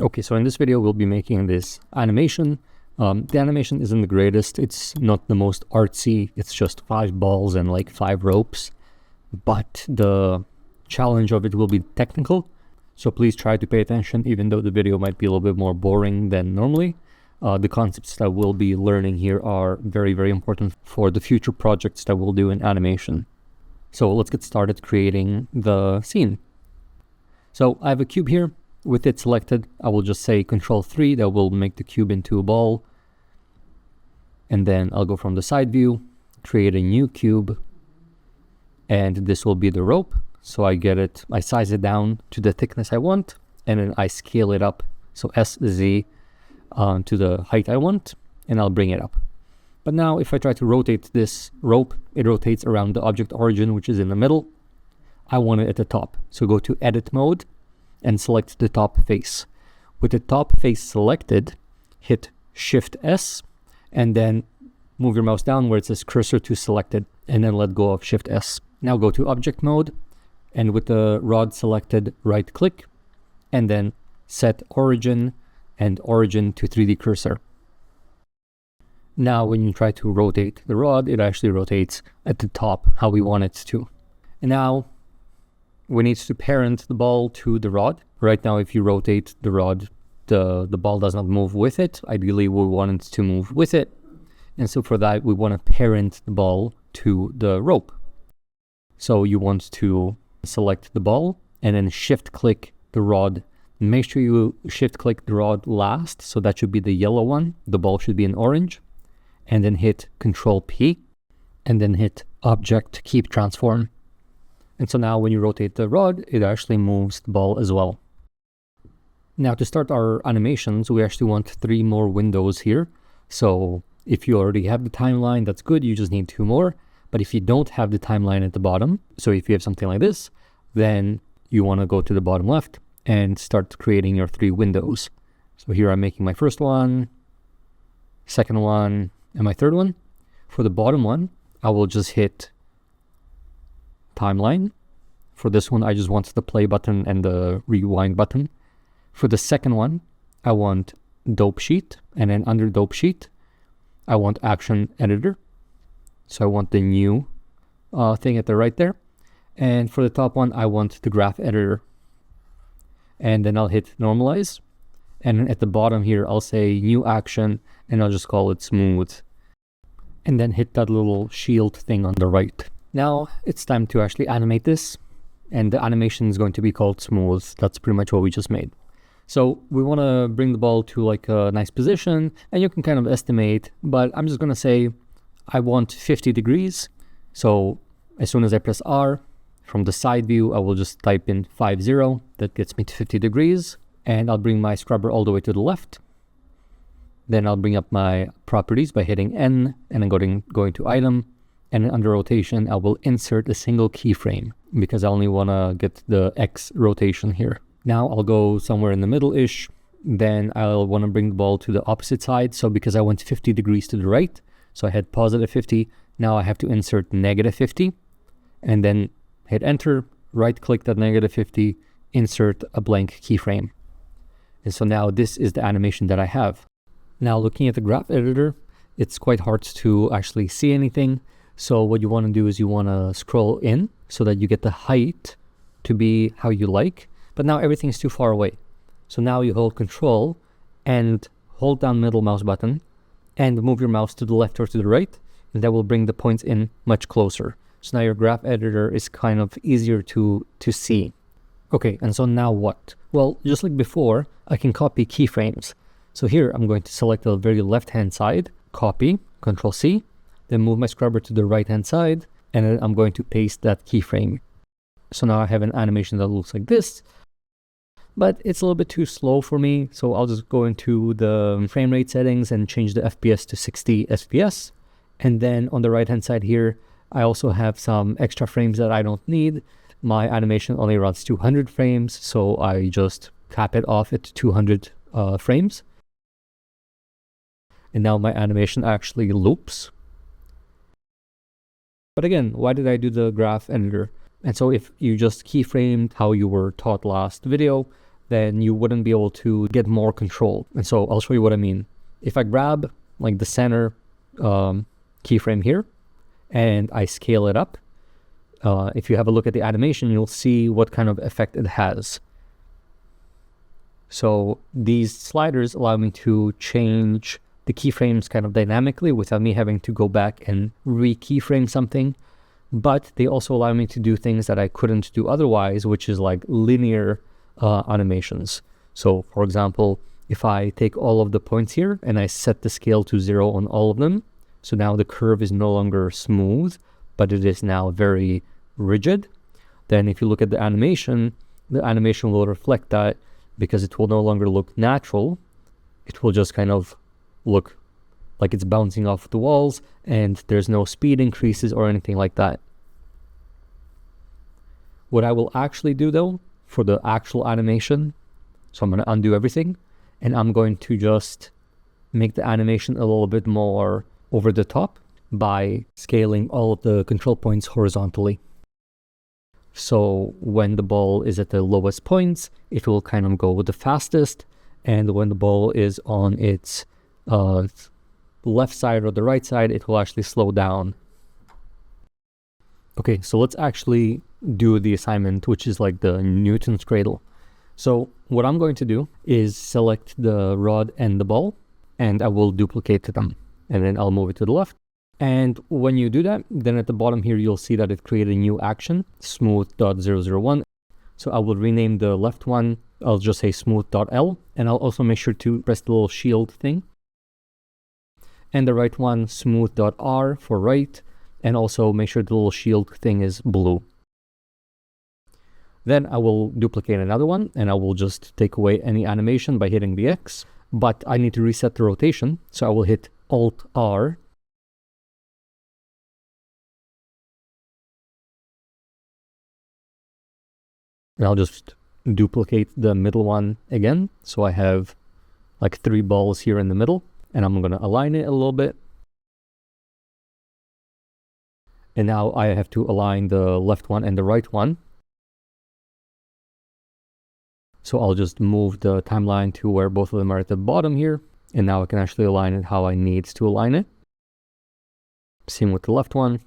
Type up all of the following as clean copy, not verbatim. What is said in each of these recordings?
Okay, so in this video, we'll be making this animation. The animation isn't the greatest. It's not the most artsy. It's just 5 balls and like 5 ropes. But the challenge of it will be technical. So please try to pay attention, even though the video might be a little bit more boring than normally. The concepts that we'll be learning here are very, very important for the future projects that we'll do in animation. So let's get started creating the scene. So I have a cube here. With it selected, I will just say Control-3, that will make the cube into a ball. And then I'll go from the side view, create a new cube, and this will be the rope. So I size it down to the thickness I want, and then I scale it up, so SZ, to the height I want, and I'll bring it up. But now if I try to rotate this rope, it rotates around the object origin, which is in the middle. I want it at the top. So go to Edit Mode, and select the top face. With the top face selected, hit Shift S, and then move your mouse down where it says Cursor to Selected, and then let go of Shift S. Now go to Object Mode, and with the rod selected, right click, and then set Origin and Origin to 3D Cursor. Now when you try to rotate the rod, it actually rotates at the top how we want it to. And now we need to parent the ball to the rod. Right now, if you rotate the rod, the ball does not move with it. Ideally, we want it to move with it. And so for that, we want to parent the ball to the rope. So you want to select the ball and then shift click the rod. Make sure you shift click the rod last. So that should be the yellow one. The ball should be in orange. And then hit Control P and then hit Object Keep Transform. And so now when you rotate the rod, it actually moves the ball as well. Now to start our animations, we actually want 3 more windows here. So if you already have the timeline, that's good. You just need 2 more. But if you don't have the timeline at the bottom, so if you have something like this, then you want to go to the bottom left and start creating your 3 windows. So here I'm making my first one, second one, and my third one. For the bottom one, I will just hit Timeline. For this one, I just want the play button and the rewind button. For the second one, I want Dope Sheet, and then under Dope Sheet, I want Action Editor. So I want the new thing at the right there. And for the top one, I want the Graph Editor. And then I'll hit Normalize. And at the bottom here, I'll say New Action, and I'll just call it Smooth. And then hit that little shield thing on the right. Now it's time to actually animate this, and the animation is going to be called Smooth. That's pretty much what we just made. So we want to bring the ball to like a nice position, and you can kind of estimate, but I'm just going to say I want 50 degrees. So as soon as I press R, from the side view, I will just type in 50. That gets me to 50 degrees, and I'll bring my scrubber all the way to the left. Then I'll bring up my properties by hitting N, and then going to Item. And under rotation, I will insert a single keyframe because I only want to get the X rotation here. Now I'll go somewhere in the middle-ish. Then I'll want to bring the ball to the opposite side. So because I went 50 degrees to the right, so I had positive 50. Now I have to insert negative 50 and then hit enter, right click that negative 50, insert a blank keyframe. And so now this is the animation that I have. Now looking at the graph editor, it's quite hard to actually see anything. So what you want to do is you want to scroll in so that you get the height to be how you like. But now everything's too far away. So now you hold Control and hold down middle mouse button and move your mouse to the left or to the right. And that will bring the points in much closer. So now your graph editor is kind of easier to see. Okay, and so now what? Well, just like before, I can copy keyframes. So here I'm going to select the very left-hand side, copy, Control C. Then move my scrubber to the right hand side, and then I'm going to paste that keyframe. So now I have an animation that looks like this, but it's a little bit too slow for me. So I'll just go into the frame rate settings and change the FPS to 60 FPS. And then on the right hand side here, I also have some extra frames that I don't need. My animation only runs 200 frames, so I just cap it off at 200 frames. And now my animation actually loops. But again, why did I do the graph editor? And so if you just keyframed how you were taught last video, then you wouldn't be able to get more control. And so I'll show you what I mean. If I grab like the center keyframe here and I scale it up, if you have a look at the animation, you'll see what kind of effect it has. So these sliders allow me to change the keyframes kind of dynamically without me having to go back and re-keyframe something. But they also allow me to do things that I couldn't do otherwise, which is like linear animations. So for example, if I take all of the points here and I set the scale to 0 on all of them, so now the curve is no longer smooth, but it is now very rigid. Then if you look at the animation will reflect that, because it will no longer look natural. It will just kind of look like it's bouncing off the walls, and there's no speed increases or anything like that. What I will actually do though, for the actual animation, so I'm going to undo everything, and I'm going to just make the animation a little bit more over the top by scaling all of the control points horizontally. So when the ball is at the lowest points, it will kind of go the fastest, and when the ball is on its left side or the right side, it will actually slow down. Okay, so let's actually do the assignment, which is like the Newton's cradle. So what I'm going to do is select the rod and the ball, and I will duplicate them, and then I'll move it to the left. And when you do that, then at the bottom here, you'll see that it created a new action, smooth.001. So I will rename the left one, I'll just say smooth.l, and I'll also make sure to press the little shield thing. And the right one, smooth.r for right, and also make sure the little shield thing is blue. Then I will duplicate another one, and I will just take away any animation by hitting the X, but I need to reset the rotation, so I will hit Alt-R. And I'll just duplicate the middle one again. So I have like 3 balls here in the middle, and I'm going to align it a little bit. And now I have to align the left one and the right one. So I'll just move the timeline to where both of them are at the bottom here. And now I can actually align it how I need to align it. Same with the left one.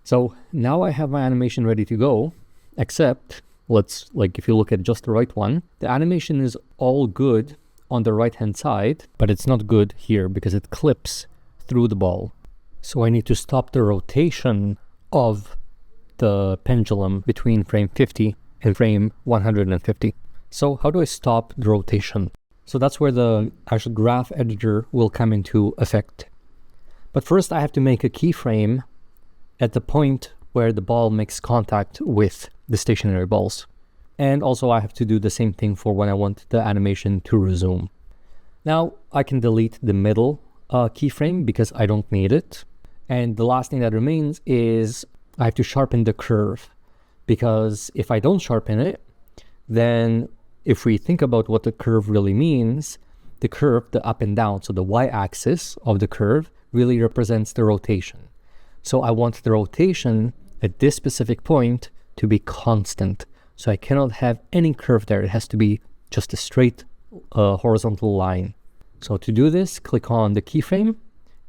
So now I have my animation ready to go, except if you look at just the right one, the animation is all good on the right hand side, but it's not good here because it clips through the ball. So I need to stop the rotation of the pendulum between frame 50 and frame 150. So how do I stop the rotation? So that's where the actual graph editor will come into effect. But first I have to make a keyframe at the point where the ball makes contact with the stationary balls. And also I have to do the same thing for when I want the animation to resume. Now I can delete the middle keyframe because I don't need it. And the last thing that remains is I have to sharpen the curve, because if I don't sharpen it, then if we think about what the curve really means, the curve, the up and down, so the y-axis of the curve really represents the rotation. So I want the rotation at this specific point to be constant. So I cannot have any curve there. It has to be just a straight horizontal line. So to do this, click on the keyframe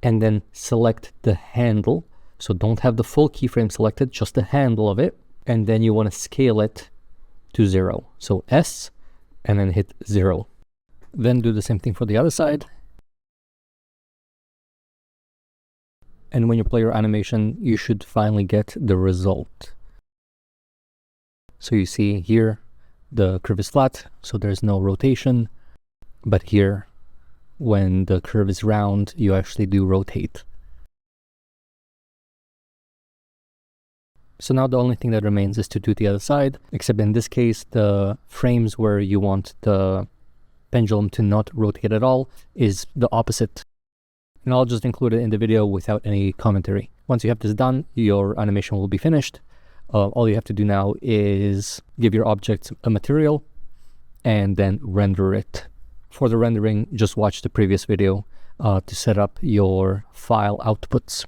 and then select the handle. So don't have the full keyframe selected, just the handle of it. And then you want to scale it to 0. So S and then hit 0. Then do the same thing for the other side. And when you play your animation, you should finally get the result. So you see here, the curve is flat, so there's no rotation. But here, when the curve is round, you actually do rotate. So now the only thing that remains is to do the other side, except in this case, the frames where you want the pendulum to not rotate at all is the opposite. And I'll just include it in the video without any commentary. Once you have this done, your animation will be finished. All you have to do now is give your object a material and then render it. For the rendering, just watch the previous video to set up your file outputs.